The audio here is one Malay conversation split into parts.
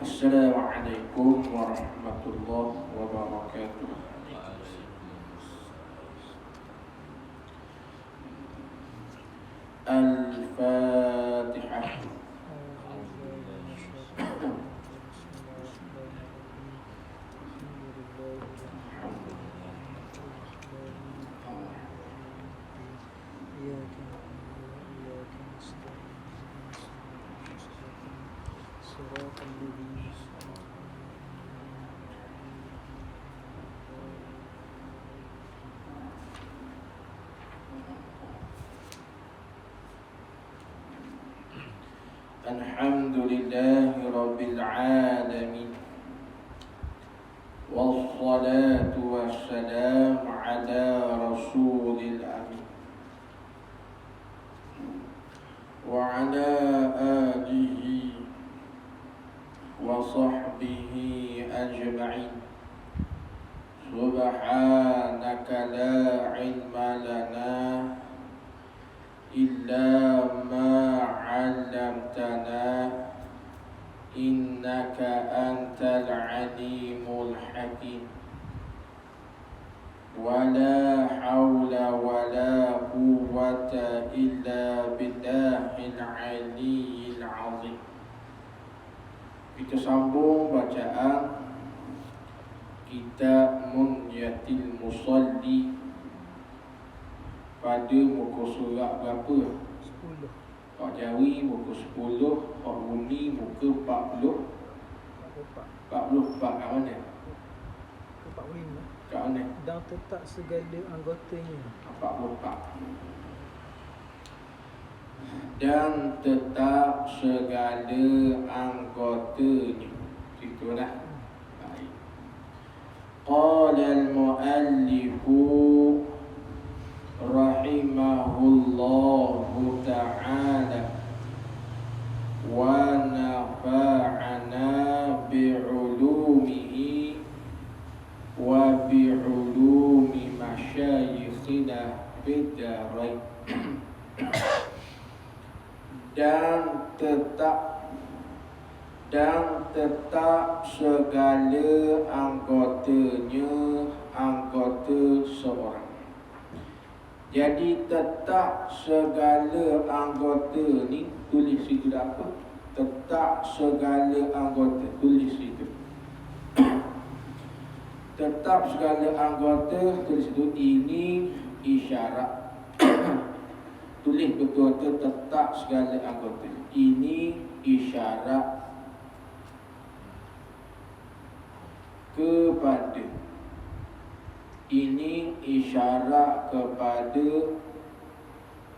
Assalamualaikum warahmatullahi wabarakatuh. Al-Fatihah. Alhamdulillahi Rabbil Alamin. Wassalatu wassalamu ala Rasulil Amin wa ala alihi wa sahbihi ajma'in. Subhanaka la ilma lana illa ma 'allamtana innaka antal alimul hakim. Wala hawla wala quwwata illa billahil aliyyil azim. Kita sambung bacaan kitab Munyatil Musalli pada muka surat berapa? 10. Pak Jawi muka 10, Pak Bumi muka 40. 44 kat mana? 45. Kat mana? Dan tetap segala anggotanya. 44. Dan tetap segala anggotanya. Itulah. Baik. Qala al-muallifu rahimahullahu ta'ala wa nafa'ana bi'ulumihi wa bi'ulumi masyayikhina bidarain. Dan tetap segala anggotanya anggota seorang. Jadi tetap segala anggota ni, tulis itu apa? Tetap segala anggota, tulis itu. Tetap segala anggota, tulis itu. Ini isyarat. Tulis betul-betul tetap segala anggota. Ini isyarat kepada. Ini isyarat kepada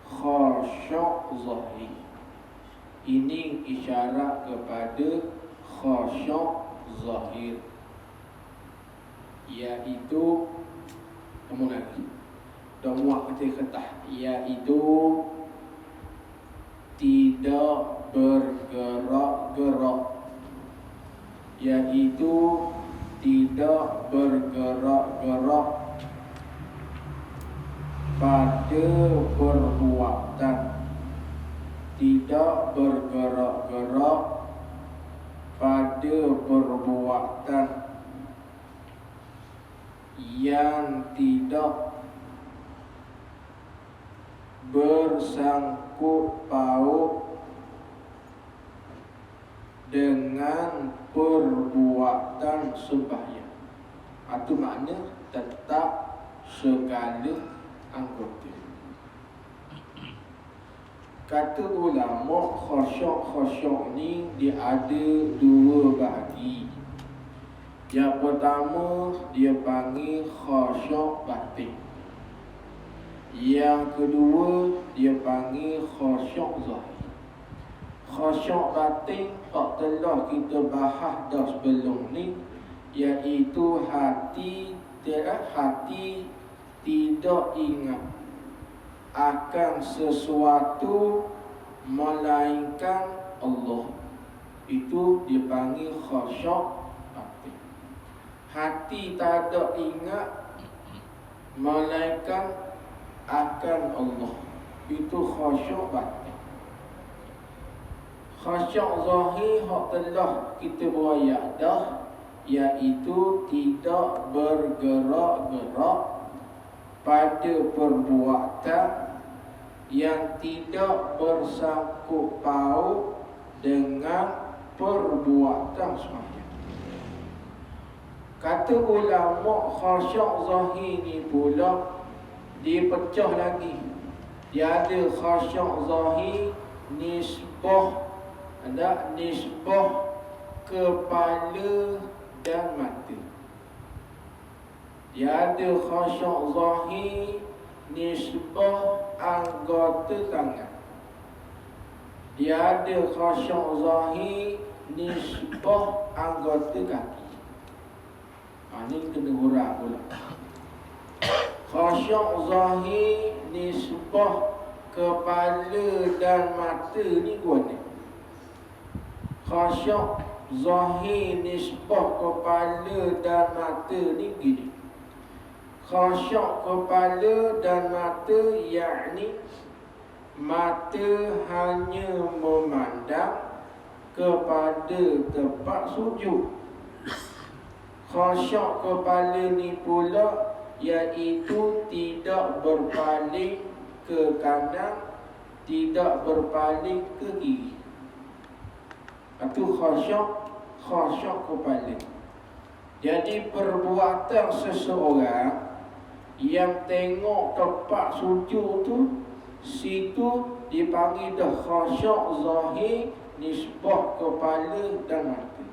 khusyuk zahir. Ini isyarat kepada khusyuk zahir, iaitu kamu lagi dah muak kata ketah, iaitu tidak bergerak-gerak, iaitu tidak bergerak-gerak pada perbuatan, tidak bergerak-gerak pada perbuatan yang tidak bersangkut paut dengan perbuatan sembahyang. Itu makna tetap segala anggota. Kata ulama, khusyuk ni dia ada dua bahagi. Yang pertama dia panggil khusyuk batin. Yang kedua dia panggil khusyuk zahir. Khusyuk batin tak telah kita bahas dah sebelum ni, iaitu hati tidak ingat akan sesuatu melainkan Allah. Itu dipanggil khusyuk batin. Hati tak ada ingat melainkan akan Allah. Itu khusyuk batin. Khasyuk zahir hak telah kita buat dah, iaitu tidak bergerak-gerak pada perbuatan yang tidak bersangkut paut dengan perbuatan sembahyang. Kata ulama, khasyuk zahir ni pula dipecah lagi. Dia ada khasyuk zahir nisbah, ada nisbah kepala dan mata. Dia ada khasyuk zahir nisbah anggota tangan. Dia ada khasyuk zahir nisbah anggota kaki. Ini kena huraf pula. Khasyuk zahir nisbah kepala dan mata ni guna. Khasyuk zahir nisbah kepala dan mata ni gini. Khasyuk kepala dan mata yakni mata hanya memandang kepada tempat sujud. Khasyuk kepala ni pula iaitu tidak berpaling ke kanan, tidak berpaling ke kiri. Itu khasyuk kepala. Jadi perbuatan seseorang yang tengok tempat sujud tu, situ dipanggil dah khasyuk zahir nisbah kepala dan mata.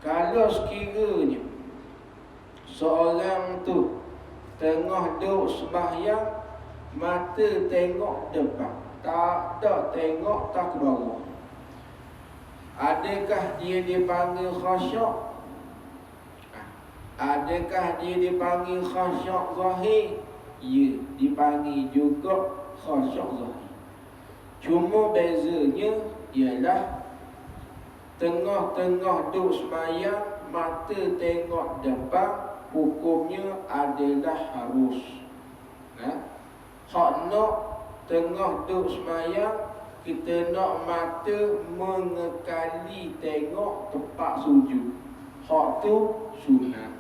Kalau sekiranya seorang tu tengah duduk sembahyang, mata tengok depan, tak ada tengok tak ke bawah, adakah dia dipanggil khasyuk? Adakah dia dipanggil khasyuk zahir? Ya, dipanggil juga khasyuk zahir. Cuma bezanya ialah tengah-tengah duduk sembahyang, mata tengok depan, hukumnya adalah harus. Hak nak tengah duduk sembahyang, kita nak mata mengekali tengok tempat sujud. Hak tu sunat.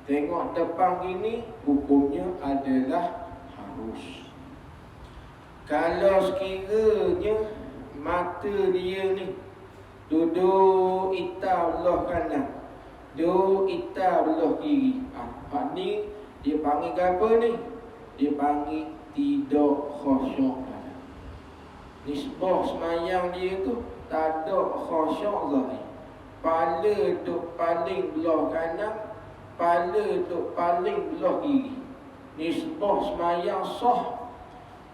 Tengok depan gini, hukumnya adalah harus. Kalau sekiranya mata dia ni duduk itar belah kanan, duduk itar belah kiri, hak ni dia panggil apa ni? Dia panggil tidak khasyuk. Nisbah semayang dia tu tak ada khasyuk zahir. Kepala duduk paling belah kanan, kepala duduk paling belah kiri. Nisbah semayang sah,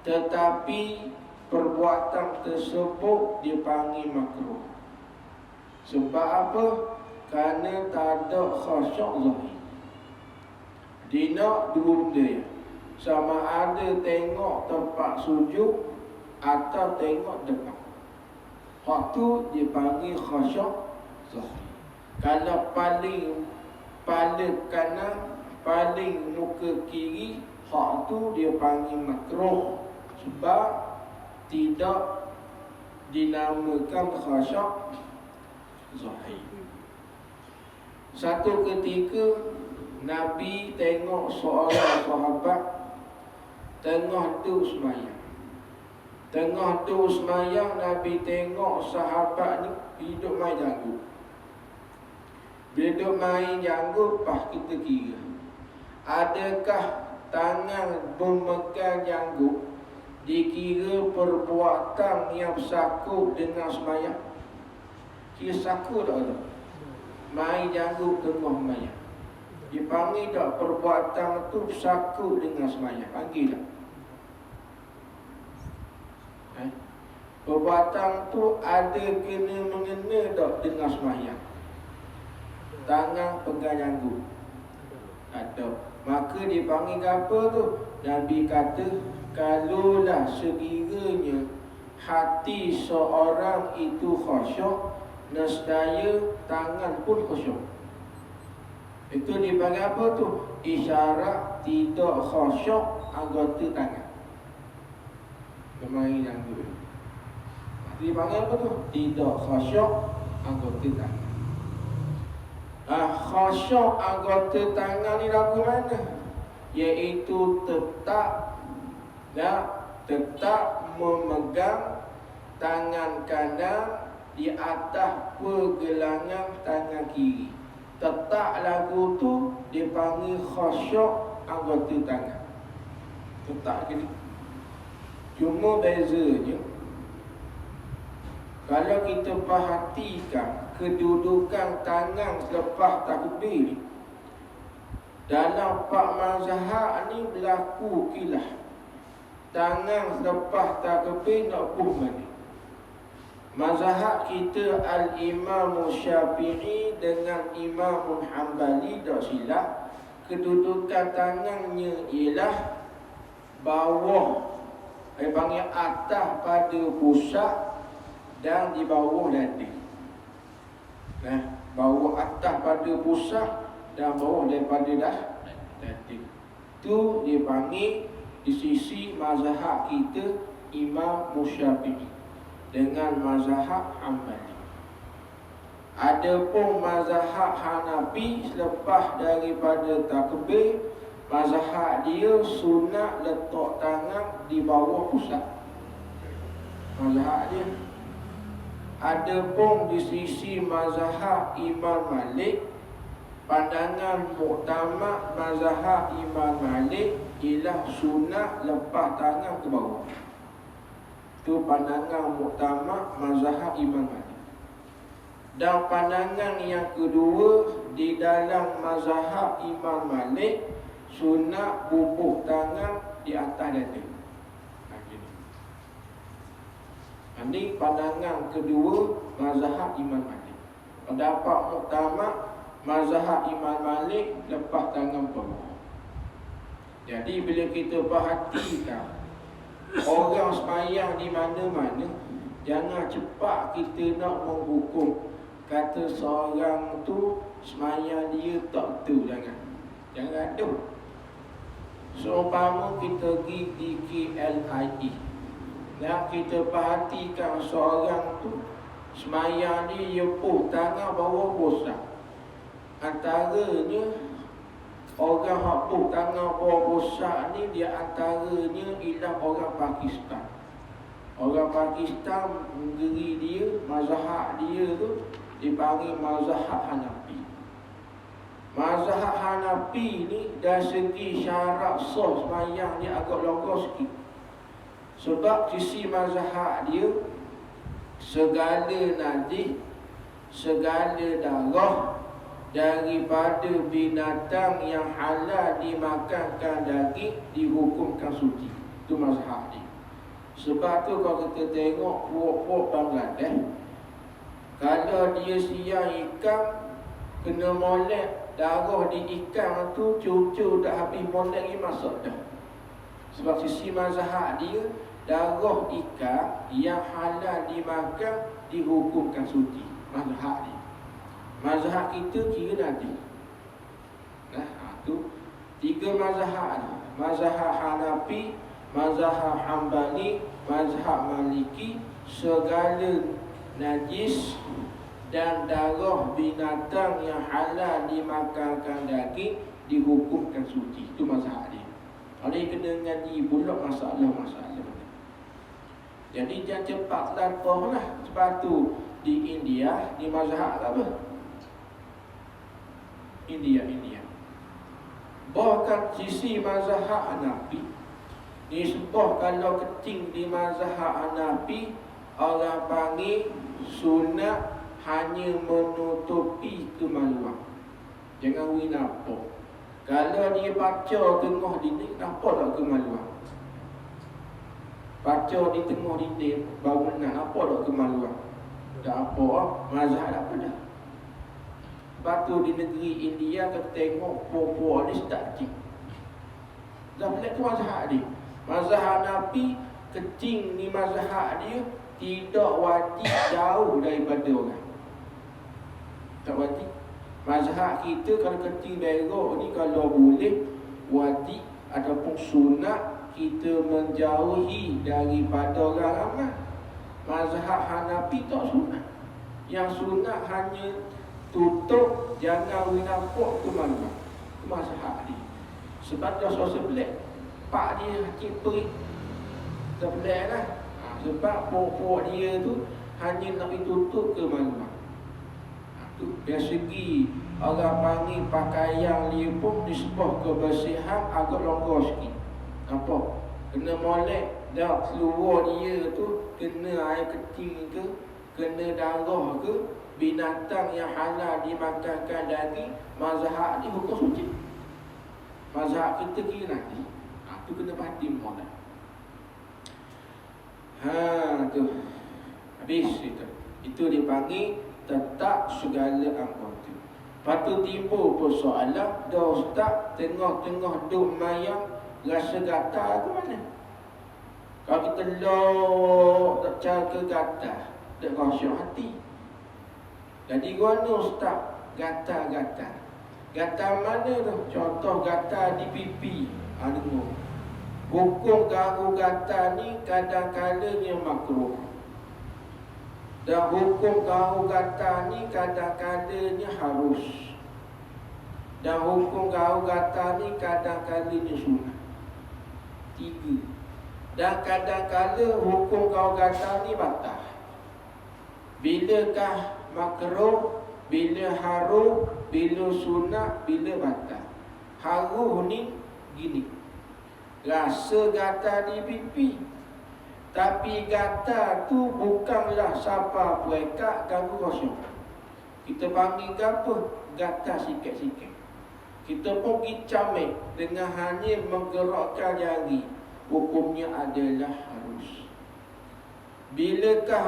tetapi perbuatan tersebut dipanggil makruh. Sebab apa? Kerana tak ada khasyuk zahir. Dia nak dua benda, sama ada tengok tempat sujud atau tengok depan. Waktu dipanggil khasyuk zahir. Kalau paling kepala kanan, paling muka kiri, hak tu dia panggil makruh, sebab tidak dinamakan khasyuk zahir. Satu ketika Nabi tengok seorang sahabat tengah duduk sembahyang. Tengah duduk sembahyang, Nabi tengok sahabat ni hidup main janggut. Bila duduk main janggut, pas kita kira, adakah tangan memegang janggut dikira perbuatan yang bersangkut dengan sembahyang? Kira sangkut tak ada? Main janggut tengah sembahyang, dipanggil tak perbuatan tu bersangkut dengan sembahyang? Panggil tak? Perbuatan tu ada kena mengena tak dengan sembahyang? Tangan pegang janggut ada, maka dipanggil apa tu? Nabi kata, kalaulah sekiranya hati seorang itu khasyuk, nescaya tangan pun khasyuk. Itu dipanggil apa tu? Isyarat tidak khasyuk anggota tangan. Kemari janggut. Dipanggil apa tu? Tidak khasyuk anggota tangan. Khasyuk anggota tangan ni lagu mana? Iaitu tetap memegang tangan kanan di atas pergelangan tangan kiri. Tetap lagu tu dipanggil khasyuk anggota tangan. Tetap gini. Cuma bezanya, kalau kita perhatikan kedudukan tangan selepas takbir ni, dalam pak mazhab ni berlaku kilah. Tangan selepas takbir nak buh mana? Mazhab kita Al-Imam Syafi'i dengan Imam Hanbali tak silap, kedudukan tangannya ialah bawah, panggil atas pada pusat dan di bawah dada. Bawah atas pada pusat dan bawah daripada dada. Itu dipanggil di sisi mazhab kita Imam Syafi'i dengan mazhab Hanbali. Adapun mazhab Hanafi selepas daripada takbir, mazhab dia sunat letak tangan di bawah pusat. Mazhab dia. Adapun di sisi mazhab Imam Malik, pandangan muktamad mazhab Imam Malik ialah sunat lepas tangan ke bawah. Itu pandangan muktamad mazhab Imam Malik. Dan pandangan yang kedua, di dalam mazhab Imam Malik, sunat bubuh tangan di atas dada. Ini pandangan kedua mazhab Imam Malik. Pendapat muktamad mazhab Imam Malik lepas tangan bawah. Jadi bila kita perhatikan orang sembahyang di mana-mana, jangan cepat kita nak menghukum kata seorang tu sembahyang dia tak betul. Jangan ada. Seumpama kita pergi di KLIE, dan kita perhatikan seorang tu sembahyang dia puh tangan bawah bosak. Antaranya orang hak puh tangan bawah bosak ni, dia antaranya ialah orang Pakistan. Orang Pakistan, negeri dia, mazhab dia tu dipanggil mazhab Hanafi. Mazhab Hanafi ni dari segi syarat sah sembahyang dia agak longgar sikit. Sebab sisi mazhab dia, segala najis, segala darah daripada binatang yang halal dimakankan daging dihukumkan suci. Itu mazhab dia. Sebab tu kalau kita tengok puak-puak Bangladesh, kalau dia siang ikan kena molek, darah di ikan tu cucu dah habis molek lagi masak dah. Sebab sisi mazhab dia, darah ikan yang halal dimakan dihukumkan suci. Mazhab dia. Mazhab kita kira nanti. Tu tiga mazhab ni. Mazhab Hanafi, mazhab Hanbali, mazhab Maliki, segala najis dan darah binatang yang halal dimakankan daging dihukumkan suci. Itu mazhab dia. Kalau kena ngaji pula masalah-masalah. Jadi jangan cepat latah lah. Sebab tu di India, di mazhab apa? India. Bahkan sisi mazhab Hanafi, nisbah kalau keting di mazhab Hanafi, orang panggil sunat hanya menutupi kemaluan. Jangan wui nampak. Kalau dia baca tengah dinding, nampak tak kemaluan? Baca di tengah dinding, bangunan, nampak tak kemaluan? Tak apa, mazhab tak apa dah. Batu di negeri India kita tengok puak-puak ni tak kecil. Dah pelik tu mazhab dia. Mazhab Hanafi, kecing ni mazhab dia tidak wajib jauh daripada orang. Tak wajib. Mazhab kita kalau kecing berok ni kalau boleh wajib ataupun sunat kita menjauhi daripada orang ramai. Mazhab Hanafi tak sunat. Yang sunat hanya tutup jangan winapuk tu malam. Itu mazhab dia. Sebab dia sebelah pak dia hakik perik sebelah lah. Sebab pokok dia tu hanya nak ditutup ke malam. Tu dari segi orang panggil pakaian dia pun disebut kebersihan agak longgar sikit. Apa? Kena molek dah keluar dia tu kena air kecil ke, kena darah ke, binatang yang halal dimakankan daging, mazhab ni hukum suci. Mazhab kita kira nanti. Tu kena pasti molek. Tu. Habis itu. Itu dipanggil tetap segala anggota. Lepas tu timbul persoalan, dah ustaz tengah-tengah duk mayang rasa gatal ke mana? Kalau kita lock tak cara gatal, tak khusyuk hati. Jadi mana ustaz gatal-gatal? Gatal mana tu? Contoh gatal di pipi. Dengar. Hukum garu gatal ni kadang-kadangnya makruh. Dan hukum garu gatal ni kadang-kadangnya harus. Dan hukum garu gatal ni kadang-kadangnya sunat. 3. Dan kadang-kadang hukum garu gatal ni batal. Bilakah makruh, bila harum, bila sunat, bila batal. Harum ni gini. Rasa gatal di pipi. Tapi gatal tu bukanlah siapa perekat ganggu kosong. Kita panggil apa? Gatal sikit-sikit. Kita pun pergi camik dengan hanya menggerakkan jari. Hukumnya adalah harus. Bilakah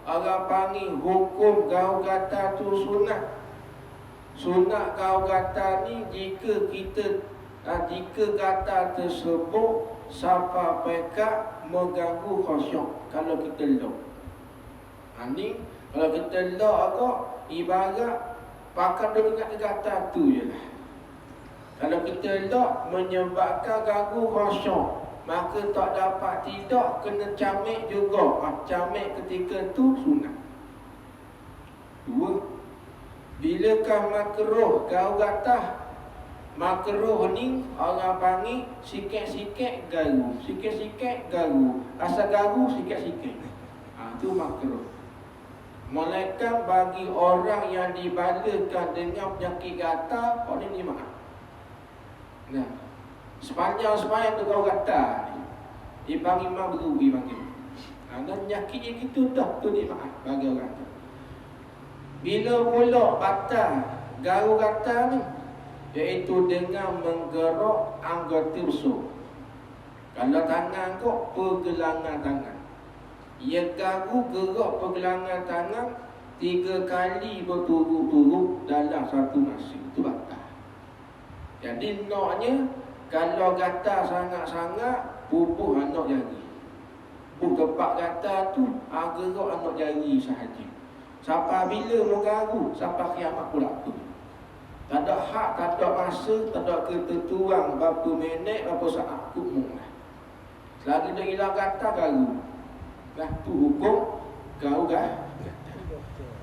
orang panggil hukum gaul gatal tu sunat? Sunat gaul gatal ni jika gatal tersebut siapa pekat mengganggu khusyuk. Kalau kita lock. Ni kalau kita lock agak ibarat pakai dekat gatal tu je lah. Kalau kita lock menyebabkan ganggu khusyuk, maka tak dapat tidak kena camik juga. Camik ketika tu sunat. 2. Bilakah makruh gaul gatal? Makruh ni orang panggil sikit-sikit garu. Sikit-sikit garu. Asal garu sikit-sikit. Itu makruh. Melainkan bagi orang yang dibalakan dengan penyakit gatal, orang ni maaf. Nah, sepanjang tu kau gatal ni, dipanggil mabru, dipanggil. Dan penyakit yang gitu dah tu dia maaf bagi orang tu. Bila pula batal garu gatal ni, iaitu dengan menggerak anggota besar. Kalau tangan kau, pergelangan tangan. Ia garu gerak pergelangan tangan 3 kali berturut-turut dalam satu masa. Itu batal. Jadi naknya, kalau gatal sangat-sangat, pupuh anak jari. Tempat gatal tu, gerak anak jari sahaja. Sampai bila menggaru, sampai kiamat pula tu. Tak ada hak, tak ada masa, tak ada ketentuan berapa minit, berapa saat hukum lah. Selagi dia hilang gatal, garu. Lah tu hukum garu gatal.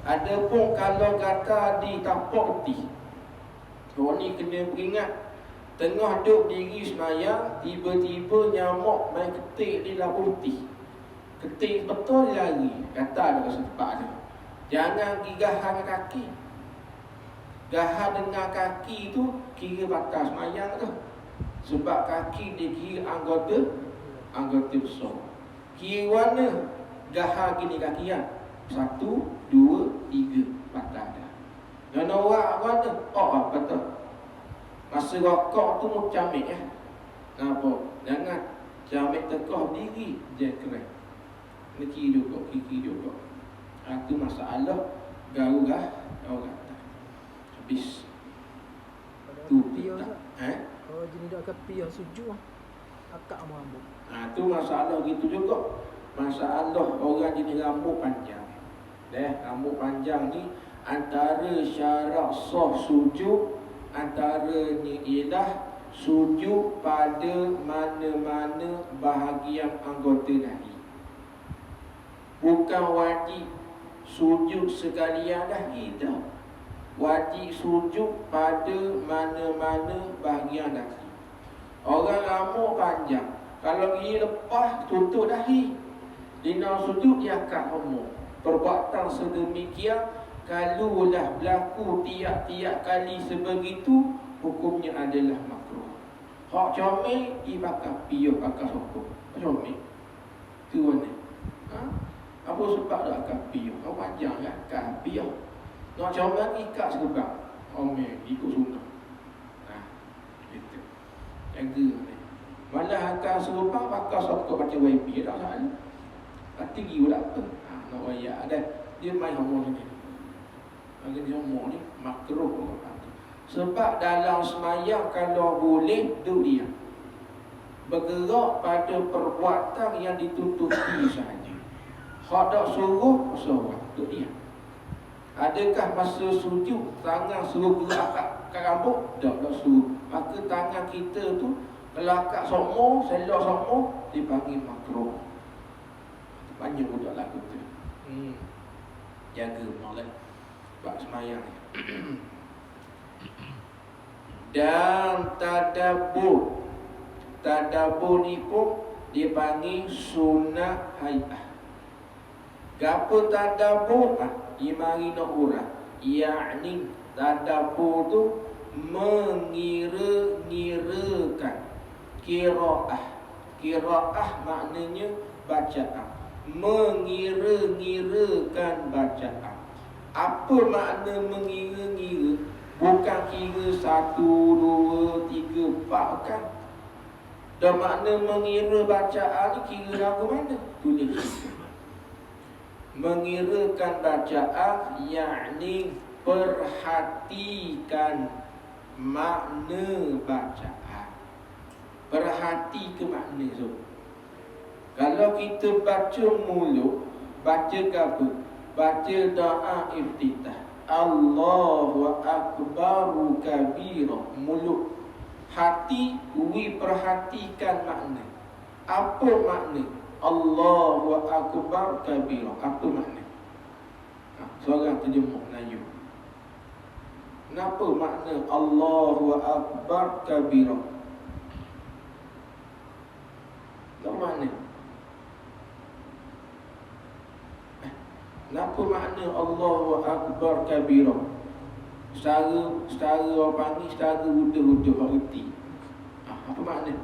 Adapun kalau gatal di tapak peti, orang ni kena peringat, tengah duduk diri semayang, tiba-tiba nyamuk main ketik di lampu peti. Ketik betul dia lari, gatal dia rasa tempat dia. Jangan gigahan kaki. Gahar dengan kaki tu kira batas semayang tu. Sebab kaki dia kira anggota besar. Kira mana gahar gini kaki kan? 1, 2, 3 batas dah. Dan orang mana? Betul. Masa rokok tu mau camik ya. Nampak? Jangan camik tekah diri je keren. Kiri juga. Itu masalah garu gatal. Habis. Tu kita. Kalau jenis dak kapi yang suju akak rambut. Tu masalah gitu juga. Masalah orang jenis rambut panjang. Rambut panjang ni antara syarat sah sujud antaranya ialah sujud pada mana-mana bahagian anggota dahi. Bukan wajib sujud sekalian dahi dah. Wajib sujud pada mana-mana bahagian dahi. Orang rambut panjang, kalau gigi lepas tutup dahi, dina sujud dia akan umur. Perbuatan sedemikian kalaulah berlaku tiap-tiap kali sebegitu, hukumnya adalah makruh. Hak comel dibakar piuh akal hukum. Comel tu mana? Apa sebab dah akal piuh? Kau panjang kan akal piuh. Nak comel ikat sebab comel ikut sunnah. Itu. Jaga ni. Malah akal serupa bakal sokok baca YP tak salah. Tinggi pula apa? Nak wayak ada. Dia main homo ni. Bagi dia homo ni makruh. Sebab dalam semayang kalau boleh duduk diam. Bergerak pada perbuatan yang ditutupi sahaja. Hak tak suruh duduk diam. Adakah masa sujud tangan suruh gerak kat rambut? Tak suruh. Maka tangan kita tu kelakak sokmo, selok sokmo, dipanggil makruh. Banyak budak lagu tu. Jaga malam bab semayang. Dan tadabbur. Tadabbur ni pun dipanggil sunnah hai'ah. Gapo tadabbur? Imari nak urang. Yakni tadabbur tu mengira-ngirakan qiraah. Qiraah maknanya bacaan. Mengira-ngirakan bacaan. Apa makna mengira-ngira? Bukan kira 1, 2, 3, 4 kan. Dan makna mengira bacaan ni kira lagu mana? Tulis. Mengirakan bacaan yakni perhatikan makna bacaan. Perhati ke makna tu. Kalau kita baca mulut, baca apa? Baca doa iftitah. Allahu akbaru kabira. Mulut. Hati perhatikan makna. Apa makna? Allahu akbar kabira. Apa makna? Seorang terjemah Melayu. Kenapa makna Allahu akbar kabira? Apa makna? Kenapa makna Allahu akbar kabira? Secara orang panggil, secara udah-udah erti. Apa makna?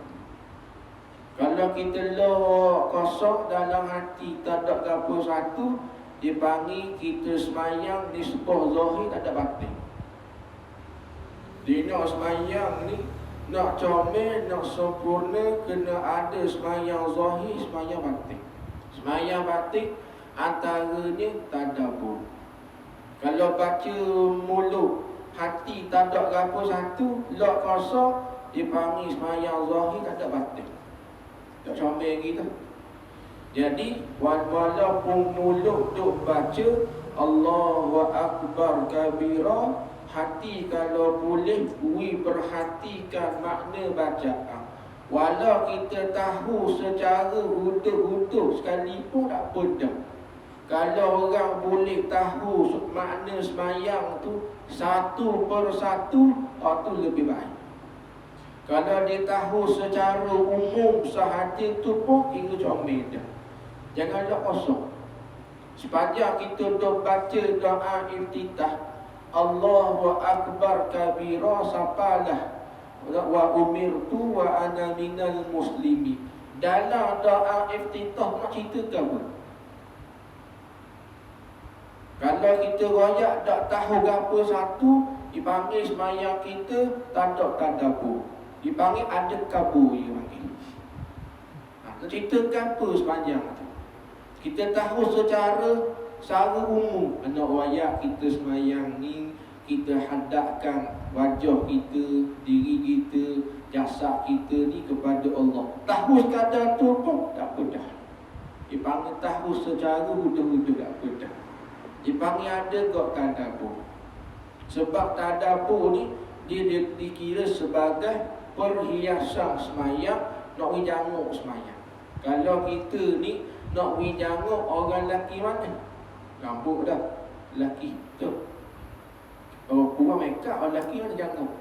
Kalau kita lok kosong dalam hati tak ada apa satu, dipanggil kita semayang nisbah zahir tak ada batin. Dia nak semayang ni, nak comel, nak sempurna, kena ada semayang zahir, semayang batin. Semayang batin antaranya tadabbur. Kalau baca mulut, hati tak ada apa satu, lok kosong, dipanggil semayang zahir tak ada batin. Tak comel gitu. Jadi walaupun mulut duk baca Allahu akbar kabira, hati kalau boleh perhatikan makna bacaan. Walau kita tahu secara utuh-utuh sekalipun tak apa. Kalau orang boleh tahu makna semayang tu satu persatu, itu lebih baik. Kalau dia tahu secara umum sahaja tu pun kira comel dah. Janganlah kosong. Sepanjang kita dah baca doa iftitah Allahu akbar kabira, sapalah wa umirtu wa ana minal muslimin. Dalam doa iftitah nak cerita ke apa? Kalau kita royak tak tahu apa satu, dipanggil semayang kita tak ada tadabbur. Dipanggil ada kabur dia panggil. Ceritakan apa sepanjang tu? Kita tahu secara umum anak wayak kita semayang ni, kita hadapkan wajah kita, diri kita, jasad kita ni kepada Allah. Tahu sekadar tu pun tak apa dah. Dipanggil tahu secara udah-udah tak apa dah. Dipanggil ada kok tadabbur. Sebab tadabbur ni dia dikira sebagai perhiasan semayang, nak pergi janguk semayang. Kalau kita ni nak pergi janguk orang lelaki mana? Rambut dah, lelaki tu. Orang perempuan make up, orang lelaki mana janguk?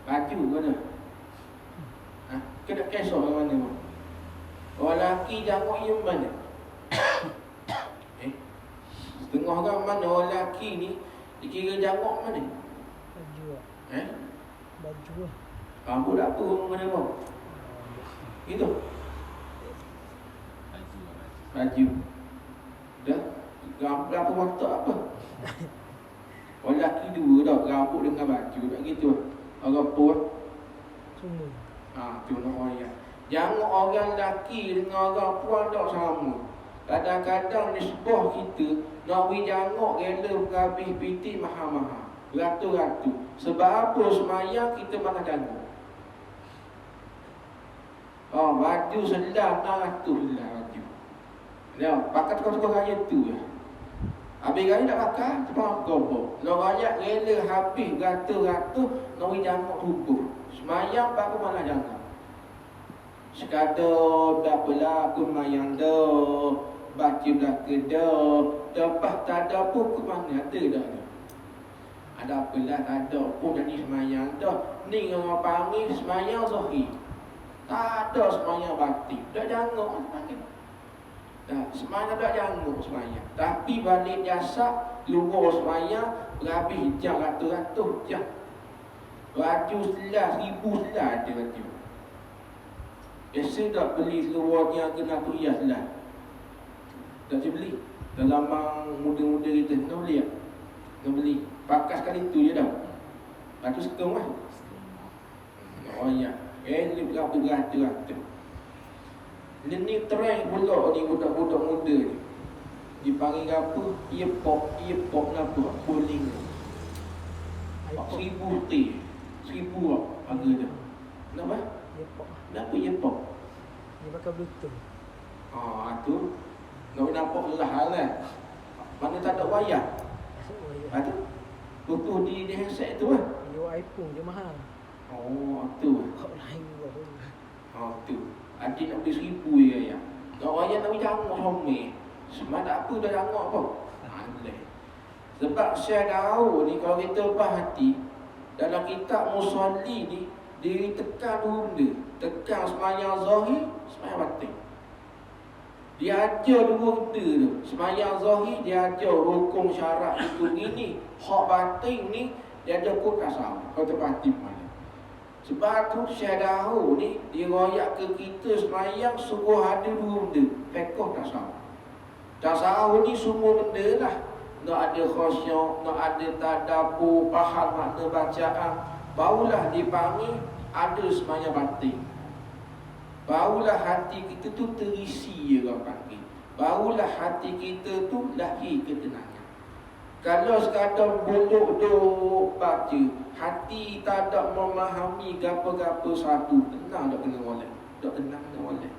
Baju mana? Kena kisah orang mana? Orang lelaki janguk yang mana? Setengah orang mana orang lelaki ni dikira janguk mana? Baju lah. Baju lah. Rambut tak apa orang mana pun. Itu baju. Dah rambut apa waktu apa? Orang lelaki dua dah, rambut dengan baju. Tak gitu. Orang pun Semua. tu nak orang. Jangan orang lelaki dengan orang puan tak sama. Kadang-kadang di sebuah kita nak pergi janguk rela berhabis piti mahal-mahal, ratus-ratus. Sebab apa? Semayang kita malah janguk. Baju selah 600 selah baju. Ya, pakai tukar-tukar raya tu ya. Habis raya tak pakai, cepat gobok. Kalau raya rela habis ratus-ratus nak pergi janguk rubuh. Semayang baru malah janguk. Sekadar dah pula aku mayang dah, baca belaka dah, lepas tak ada pun ke mana ada dah. Ada apalah tak ada pun jadi semayang dah. Ni orang panggil semayang zahir. Tak ada semayang batin. Dah janguk mana panggil. Semayang dah janguk semayang. Tapi balik jasa luar semayang berhabis jam ratus-ratus jam. Baju selah 1000 selah ada baju. Biasa tak beli seluarnya kena tuyas lah. Tak beli. Dalam muda-muda kita nak beli tak? Nak beli. Pakai sekali tu je dah. Lepas tu sekong lah. Oh ya. Ini beratus-ratus. Ini trend pula ni budak-budak muda ni. Dipanggil apa? Earpop apa? Bowling. 1000 T. 1000 lah harga dia. Kenapa? Earpop. Kenapa earpop? Dia pakai bluetooth. Tu nak nampak lah lah. Mana tak ada wayar. Tu butuh di handset tu lah. Dia iPhone je mahal. Tu. Kau lain juga. Tu. Adik nak beli 1000 je ya. Nak wayar nak pergi janguk somai. Semua tak apa dah janguk apa. Sebab saya tahu ni kalau kita perhati dalam kitab Musalli ni dia tekan dua benda. Tekan semayang zahir, semayang batin. Dia ajar dua benda tu. Semayang zahir dia ajar rukun syarat itu ini. Hak batin ni dia ajar kod tasawuf. Kau terpati mana. Sebab tu saya tahu ni dia royak ke kita semayang sungguh ada dua benda. Fiqh tasawuf. Tasawuf ni semua benda lah. Nak ada khusyuk, nak ada tadabbur, faham makna bacaan. Barulah dipanggil ada semayang batin. Barulah hati kita tu terisi je orang panggil. Barulah hati kita tu lahir ketenangan. Kalau sekadar bolok-dok baca, hati tak ada memahami gapo-gapo satu, tenang tak kena oleh. Tak tenang kena oleh.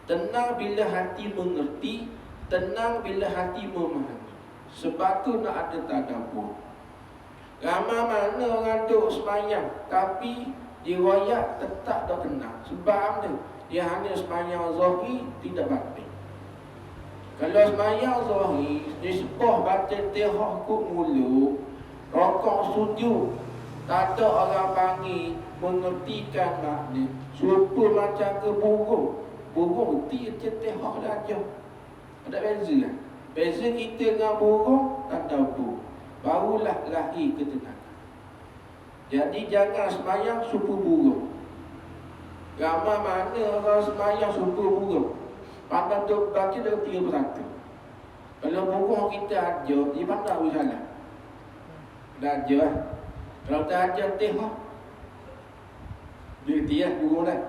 Tenang bila hati mengerti, tenang bila hati memahami. Sebab tu nak ada tadabbur. Ramai mana orang duk semayang tapi riwayat tetap tak tenang. Sebab apa? Dia hanya semayang zahir, tidak batin. Kalau semayang zahir, nisbah batin tihah kut mulut, rokok sujud, tak ada orang panggil mengertikan makna. Serupa macam ke burung. Burung reti tihah dah aja. Ada beza lah. Beza kita dengan burung, tadabbur. Barulah lahir ketenangan. Jadi jangan semayang serupa burung. Ramai mana orang semayang serupa burung. Pandang tu baca dia 3%. Kalau burung kita ajar, dia pandang apa salah? Dah ajar. Kalau tak ajar tihah, dia reti lah burung lah.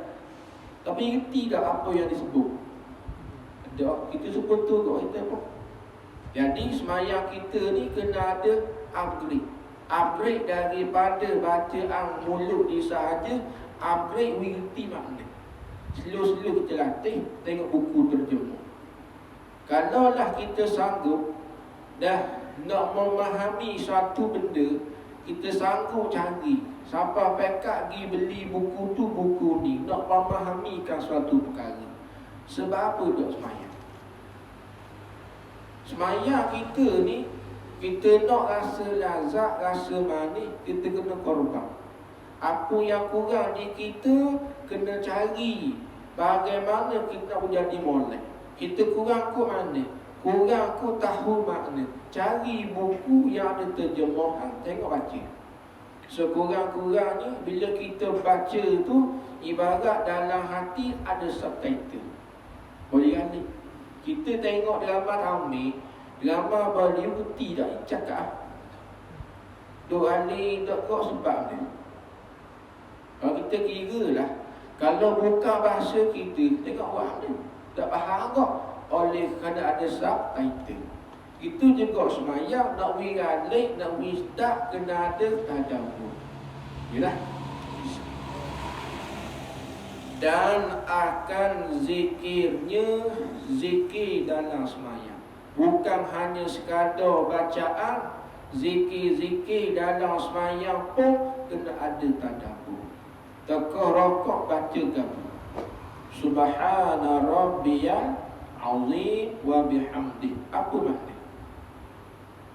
Tapi reti tak apa yang disebut. Ada, kita sebut tu kat kita pun. Jadi semayang kita ni kena ada upgrade. Upgrade daripada bacaan mulut dia sahaja, upgrade wirti makna. Slow-slow kita latih, tengok buku terjemah. Kalaulah kita sanggup dah nak memahami satu benda, kita sanggup cari. Sampai pekat pergi beli buku tu, buku ni, nak memahamikan suatu perkara. Sebab apa duk semayang? Semayang kita ni, kita nak rasa lazat, rasa manis, kita kena korban. Apa yang kurang di kita, kena cari bagaimana kita nak menjadi molek. Kita kurang ku mana? Kurang ku tahu makna. Cari buku yang ada terjemahan, tengok baca. Sekurang-kurangnya bila kita baca tu, ibarat dalam hati ada subtitle. Boleh kan ni? Kita tengok drama Tamil, drama Bollywood tidak cakap. Duk alih, duk kok sebab ni. Kalau kita kira lah, kalau bukan bahasa kita, tengok orang ni tak faham kok. Oleh kerana ada subtitle. Itu juga semayang, nak wiralik, nak wisdak, kena ada tadabbur. Yalah. Dan akan zikirnya, zikir dalam semayang. Bukan hanya sekadar bacaan, zikir-zikir dalam semayang pun kena ada tadabbur. Tekah rokok bacakan Subhana Rabbiyal Azim wa bihamdih. Apa makna?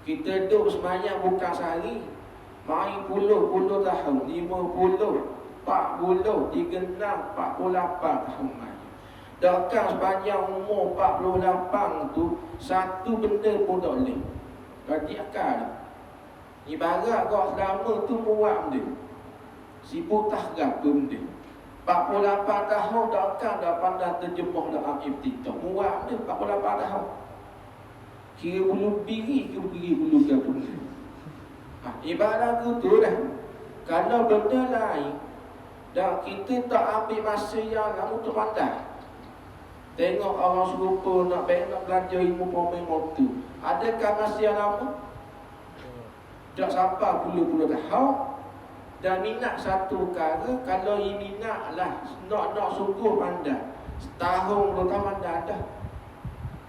Kita duduk semayang bukan sehari, main puluh tahun, 50, 40, 36, 48 tahun main. Bahkan sepanjang umur 48 tu, satu benda pun tak boleh. Bagi akal. Ibarat kau selama tu buat benda, sibuk tahgap tu benda. 48 tahun takkan dah pandai terjemah dalam iftitah. Buat benda 48 tahun. Kira bulu biri, kira bulu gabung. Ibarat tu dah. Kalau benda lain, dan kita tak ambil masa yang lama untuk pandai. Tengok orang serupa nak belajar ilmu pemain motor. Adakah masa yang lama? Tak sampai puluh-puluh tahun. Dan minat satu perkara, kalau minat lah, nak sungguh pandai, setahun 2 tahun pandai dah.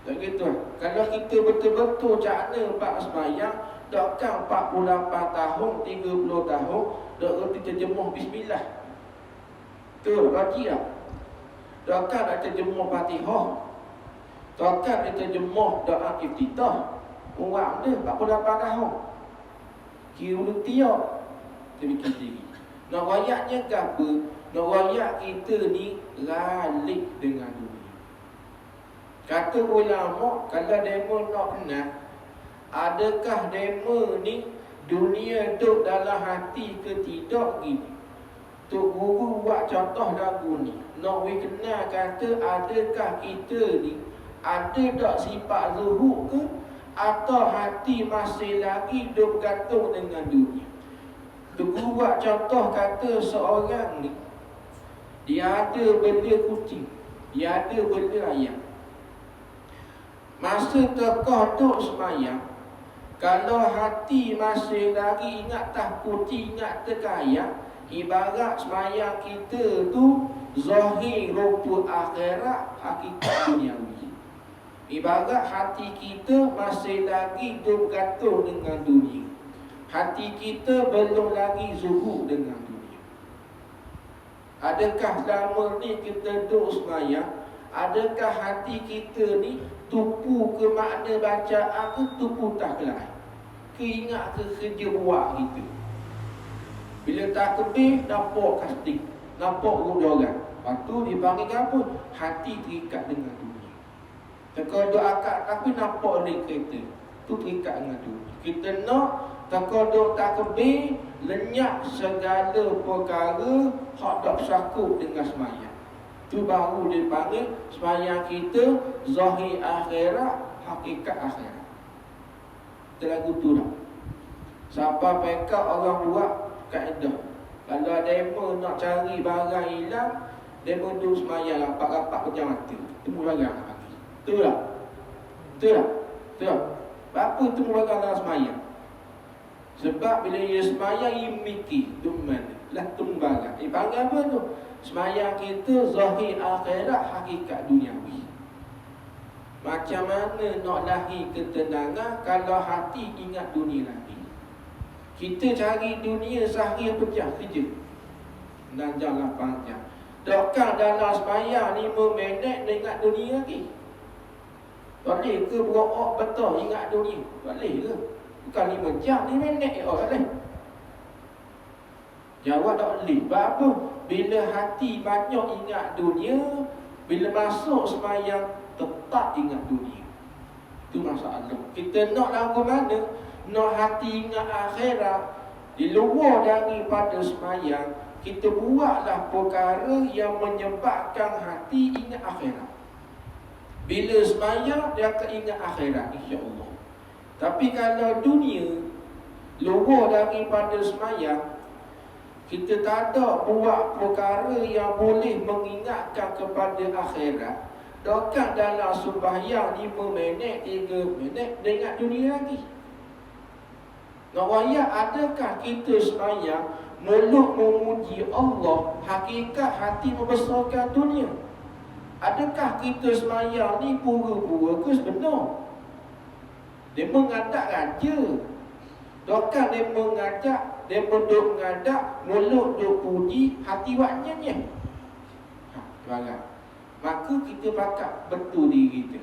Tak gitu lah. Kalau kita betul-betul cakna bab sembahyang, takkan 48 tahun, 30 tahun, dak reti terjemah bismillah. Tu rajin tak? Takkan nak terjemah Fatihah. Takkan nak terjemah doa iftitah. Buat benda 48 tahun. Kira dulu tiap. Kita fikir diri. Nak rayaknya ke apa? Nak rayak kita ni ralik dengan dunia. Kata ulama, kalau demo nak kenal, adakah demo ni dunia duduk dalam hati ke tidak gini? Tok Guru buat contoh lagu ni. Nak kenal kata adakah kita ni ada tak sifat zuhud ke, atau hati masih lagi duduk gantung dengan dunia. Tok Guru buat contoh kata seorang ni, dia ada bela kucing, dia ada bela ayam. Masa tekah duduk semayang, kalau hati masih lagi ingat tak kucing, ingat tak ayam, ibarat semayang kita tu zahir rupa akhirat, hakikat duniawi. Ibarat hati kita masih lagi bergantung dengan dunia. Hati kita belum lagi zuhud dengan dunia. Adakah selama ni kita duduk semayang, adakah hati kita ni tupu ke makna bacaan ke tupu taklah? Keingat ke kerja buat kita? Bila takbir, nampak kastik, nampak orang. Lepas tu dipanggil apa? Hati terikat dengan dunia. Kalau doa akad takbir, nampak oleh kereta, tu terikat dengan dunia. Kita nak takut takbir, lenyap segala perkara hak tak sangkut dengan semayang. Tu baru dipanggil semayang kita zahir akhirat, hakikat akhirat. Terlagu tu dah. Sampai pekak orang buat kaedah. Kalau demo nak cari barang hilang, demo tu semayang rapat-rapat pejam mata. Temu barang pagi. Tu lah. Tu lah. Tu lah. Apa temu barang dalam semayang? Sebab bila dia semayang, dia mikir tu mana? Lah temu barang. Panggil apa tu? Semayang kita zahir akhirat, hakikat duniawi. Macam mana nak lahir ketenangan kalau hati ingat dunia lagi? Kita cari dunia sehari pejah kerja dan jalan panjang. Takkan dalam sembahyang 5 minit dia ingat dunia lagi? Boleh ke berok betul ingat dunia? Boleh ke? Bukan 5 jam, 5 minit boleh. Jawab tak boleh. Sebab apa? Bila hati banyak ingat dunia, bila masuk sembahyang tetap ingat dunia. Itu masalah. Kita nak lagu mana? Nak hati ingat akhirat. Di luar daripada sembahyang, kita buatlah perkara yang menyebabkan hati ingat akhirat. Bila sembahyang, dia akan ingat akhirat, insya-Allah. Tapi kalau dunia luar daripada sembahyang, kita tak ada buat perkara yang boleh mengingatkan kepada akhirat. Takkan dalam sembahyang 5 minit, 3 minit dia ingat dunia lagi. Nawaya, adakah kita sembahyang mulut memuji Allah, hakikat hati membesarkan dunia? Adakah kita sembahyang ni pura-pura ke sebenar? Dia mengadap raja. Takkan dia mengajak, dia duduk mengadap, mulut duk puji, hati buat nyanyi. Maka kita pakat betul diri kita.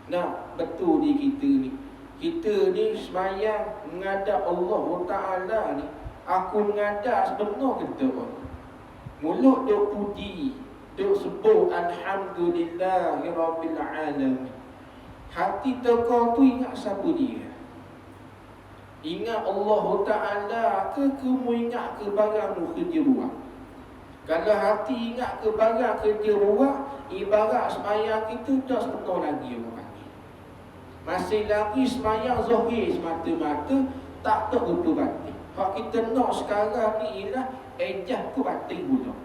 Nak betul diri kita ni. Kita ni sembahyang mengadap Allah Ta'ala ni. Aku mengadap sebenar kita pun. Mulut duk puji, duk sebut Alhamdulillahirabbil alamin. Hati tekau tu ingat siapa dia? Ingat Allah Ta'ala ke mu ingat ke barang mu kerja buat? Kalau hati ingat ke barang kerja buat, ibarat sembahyang kita dah sebenar lagi orang panggil. Masih lagi sembahyang zahir semata-mata, tak ada betul batin. Hak kita nak sekarang ni ialah ejah ke batin pula.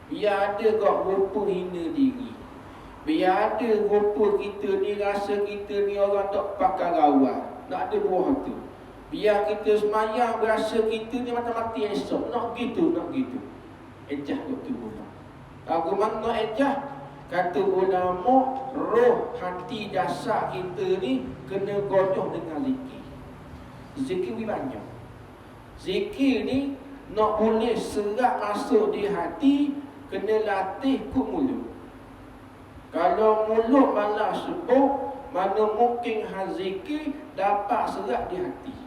Biar ada kau rupa hina diri. Biar ada rupa kita ni rasa kita ni orang tak pakai rawat. Nak ada buah tu. Biar kita semayang berasa kita ni mati-mati esok. Nak gitu. Ejah waktu pula. Tahu mana ejah? Kata ulama, roh hati dasar kita ni kena godoh dengan zikir. Zikir ni banyak. Zikir ni nak boleh serap masuk di hati, kena latih ke mulut. Kalau mulut malas sebut, mana mungkin zikir dapat serap di hati.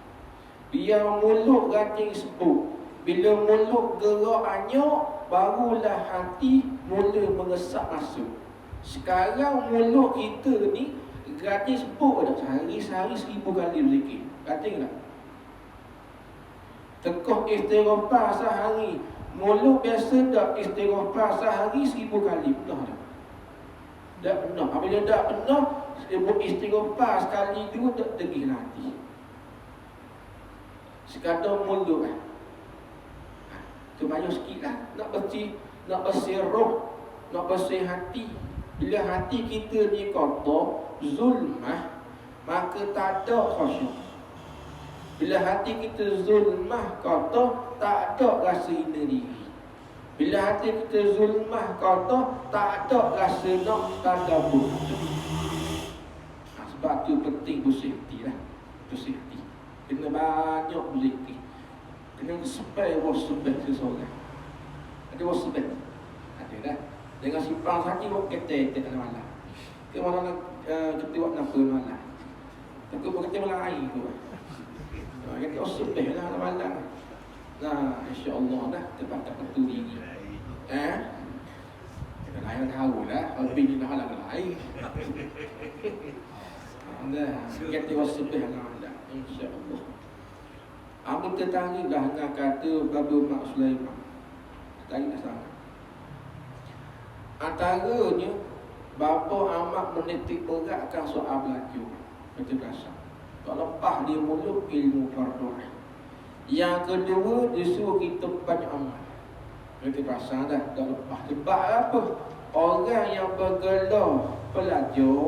Biar mulut rajin sebut. Bila mulut gerak anyok, barulah hati mula mengesap masuk. Sekarang mulut kita ni rajin sebut dah. Sehari 1000 kali zikir. Rajin tak? Tekoh istighfar sehari. Mulut biasa tak istighfar sehari 1000 kali. Benar tak? Tak benar. Apabila tak benar, sebut istighfar sekali dua tak tegih hati. Sekadar mulut lah. Tu banyak sikit lah. Nak bersih roh, nak bersih hati. Bila hati kita ni kotor, zulmah, maka tak ada khusyuk. Bila hati kita zulmah, kotor, tak ada rasa hina diri. Bila hati kita zulmah, kotor, tak ada rasa nak tadabbur. Sebab tu penting bersih hati lah. Bersih hati. Kena banyak berzikir. Kena sepai wasbah seseorang. Ada wasbah. Ada dah. Dengan simpang saja buat kata dalam malam. Ke malam kita buat apa malam. Takut buat kata malam air tu. Kata wasbah lah malam. Nah, insya-Allah dah tepat betul diri. Kita lain tahu lah. Lebih ni dah halang lain. Dah, kata wasbah lah malam. InsyaAllah. Aku tertarik dah dengan kata Baba Mak Sulaiman. Tertarik dah sangat. Antaranya, Bapa amat menitik beratkan soal belajar. Baca bahasa. Tak lepas dia mulut ilmu fardu'ah. Yang kedua, dia suruh kita banyak amal. Baca bahasa dah, tak lepas. Sebab apa? Orang yang bergelar pelajar,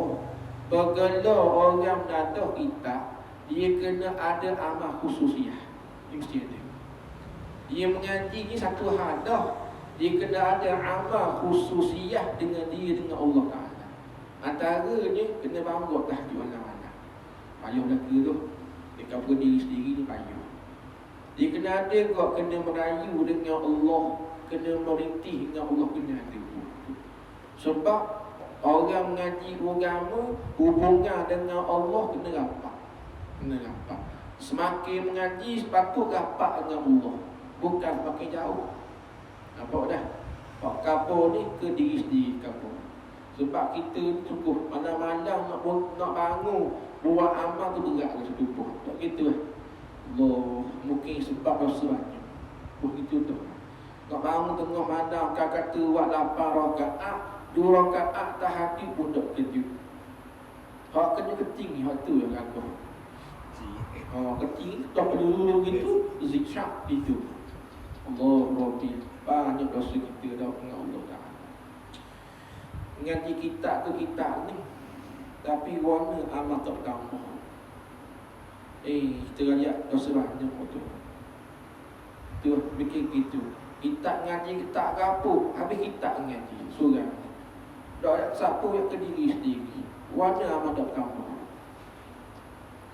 bergelar orang mendadah kitab, dia kena ada amal khususiah. Dia mesti ada. Dia mengaji ni satu hal dah. Dia kena ada amal khususiah dengan dia dengan Allah Ta'ala. Antaranya kena bangun tahajud malam-malam. Payah dah ke tu. Dia kata diri sendiri ni payah. Dia kena ada kok, kena merayu dengan Allah, kena merintih dengan Allah, kena ada. Sebab orang mengaji agama, hubungan dengan Allah kena rapat. Kena rapat. Semakin mengaji sepatut rapat dengan Allah, bukan semakin jauh. Nampak dah? Pak kapur ni ke diri sendiri kapur. Sebab kita ni sungguh malam-malam nak bangun buat amal tu berat rasa tubuh. Tak gitu lah. Allah, mungkin sebab dosa banyak. Begitu tu. Nak bangun tengah malam, kata buat 8 rakaat, 2 rakaat tahajud pun tak kejut. Hak kena keting, hak tu yang aku. Keting tak perlu gitu, zikrak itu. Allah Rabbi, banyak dosa kita dah dengan Allah Ta'ala. Ngaji kitab tu kitab ni, tapi warna amat tak tambah. Kita lihat dosa banyak tu. Tu bikin gitu. Kitab ngaji kitab kapur, habis kitab ngaji surah. Tak ada siapa yang ke diri sendiri. Warna amat tak tambah.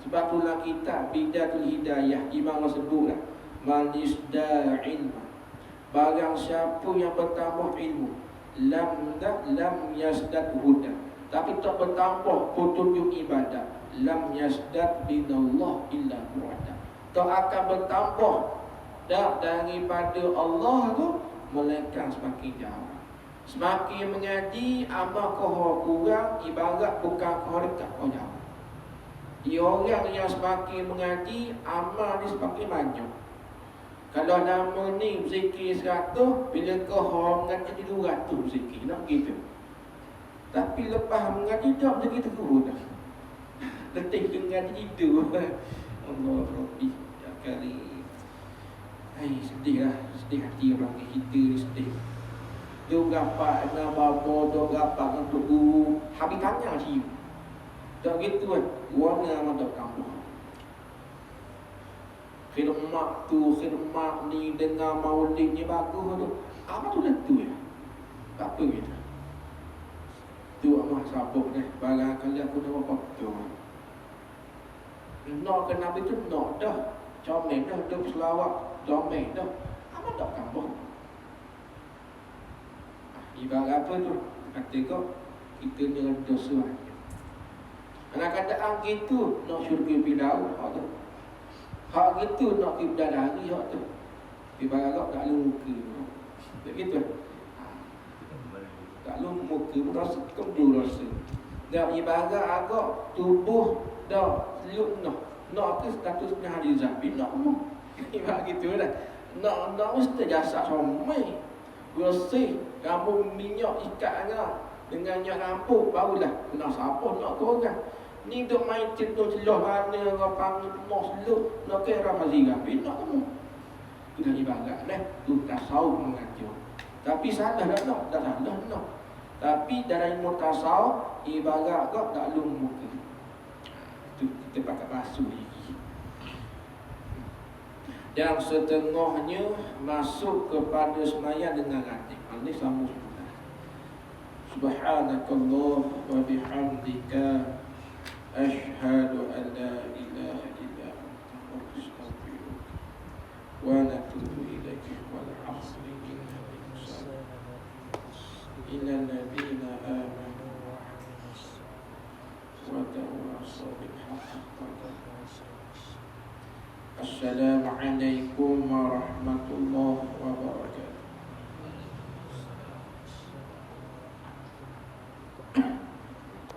Sebab itulah kitab Bidatul Hidayah, Imam Allah sebut lah, man isda ilma, barang siapa yang bertambah ilmu, lam yasdad huda, tapi tak bertambah petunjuk ibadat, lam yasdad binallah illa mu'ada, tak akan bertambah dah daripada Allah tu, melainkan semakin jauh. Semakin mengaji, amal kau kurang, ibarat bukan kau dekat, kau jauh. Orang yang semakin mengaji, amal dia semakin banyak. Kalau nama ni berzikir 100, bila kau mengaji 200 berzikir, nak gitu. Tapi lepas mengaji tak berzikir terus dah. Letih ke mengaji itu. Allah Rabbi, ya kali. Sedih lah, sedih hati orang kita ni sedih. Dia gapak dengan bapa, dia gapak dengan tok guru, habis tanya siu. Tak gitu kan, warna amat tak tambah. Khidmat tu, khidmat ni dengan maulid ni bagus tu. Apa tu dah tu ya? Apa gitu? Tu amah sabuk ni, barangkali aku nak apa tu. Nak ke Nabi tu nak dah. Comel dah, dia berselawat, comel dah. Apa tak tambah? Ibarat apa tu? Kata kau, kita ni ada dosa. Anak kataan gitu nak syurga Firdaus, hak tu. Hak gitu nak pergi bidadari, hak tu. Ibarat tak lu muka. Begitu. Tak lu muka, rasa kemdu rasa. Dah ibarat agak tubuh dah seluk nak ke status ahli zabi nak mu. Ibarat gitu dah. Nak mesti jasad somai. Bersih, rambut minyak ikatnya dengan minyak rambut barulah kena siapa nak tu orang. Ni duk main celah mana orang panggil penuh seluk, nak kira mazirah, nak kamu. Itu dah ibarat dah, tu tasawuf mengajar. Tapi salah dah nak, tak salah nak. Tapi dalam ilmu tasawuf, ibarat kau tak lum muka. Itu kita pakai basuh lagi. Dan setengahnya masuk kepada sembahyang dengan hati. Ini sambung. Subhanakallah wa bihamdika asyhadu an la ilaha illa anta astaghfiruka wa atubu ilaika wal 'asri innal ladzina amanu wa tawassaw bil haqqi wa tawassaw. Assalamualaikum warahmatullahi wabarakatuh.